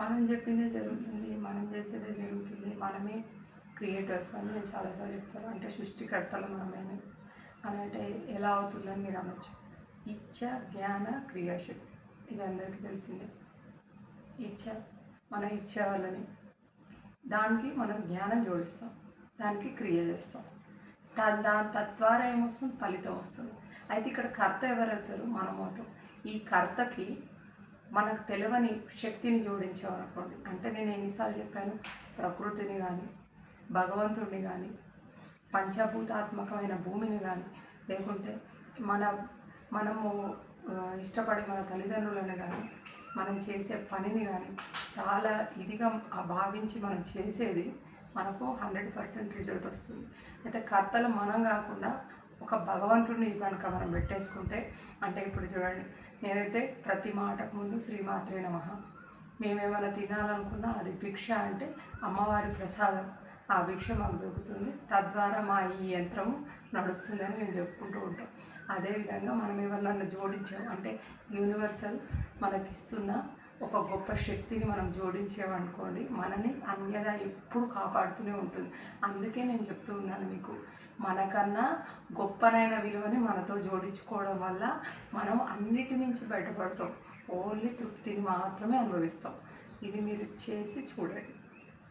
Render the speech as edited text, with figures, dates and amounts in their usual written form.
మనం చెప్పిందే జరుగుతుంది, మనం చేసేదే జరుగుతుంది, మనమే క్రియేటర్స్ అని నేను చాలాసార్లు చెప్తాను. అంటే సృష్టికర్తలు మనమే అని అంటే ఎలా అవుతుందని మీరు అనొచ్చు. ఇచ్చ, జ్ఞాన, క్రియాశక్తి ఇవి అందరికీ తెలిసిందే. ఇచ్చ మన ఇచ్చే వాళ్ళని, దానికి మనం జ్ఞానం జోడిస్తాం, దానికి క్రియ చేస్తాం, దాని తద్వారా ఏమొస్తుంది, ఫలితం వస్తుంది. అయితే ఇక్కడ కర్త ఎవరవుతారు, మనమవుతాం. ఈ కర్తకి మనకు తెలియని శక్తిని జోడించామనుకోండి, అంటే నేను ఎన్నిసార్లు చెప్పాను, ప్రకృతిని కానీ, భగవంతుడిని కానీ, పంచభూతాత్మకమైన భూమిని కానీ, లేకుంటే మనము ఇష్టపడే మన తల్లిదండ్రులను కానీ, మనం చేసే పనిని కానీ చాలా ఇదిగా భావించి మనం చేసేది మనకు 100% రిజల్ట్ వస్తుంది. అయితే కర్తలు మనం కాకుండా ఒక భగవంతుడిని కనుక మనం పెట్టేసుకుంటే, అంటే ఇప్పుడు చూడండి, నేనైతే ప్రతి మాటకు ముందు శ్రీమాత్రే నమః, మేమేమైనా తినాలనుకున్నా అది భిక్ష అంటే అమ్మవారి ప్రసాదం, ఆ భిక్ష మాకు దొరుకుతుంది, తద్వారా మా ఈ యంత్రము నడుస్తుందని మేము చెప్పుకుంటూ ఉంటాం. అదేవిధంగా మనం ఎవరినన్నా జోడించాం అంటే యూనివర్సల్ మనకిస్తున్న ఒక గొప్ప శక్తిని మనం జోడించామనుకోండి, మనని అన్యదా ఎప్పుడు కాపాడుతూనే ఉంటుంది. అందుకే నేను చెప్తూ ఉన్నాను మీకు, మనకన్నా గొప్పనైన విలువని మనతో జోడించుకోవడం వల్ల మనం అన్నిటి నుంచి బయటపడతాం, ఓన్లీ తృప్తిని మాత్రమే అనుభవిస్తాం. ఇది మీరు చేసి చూడండి.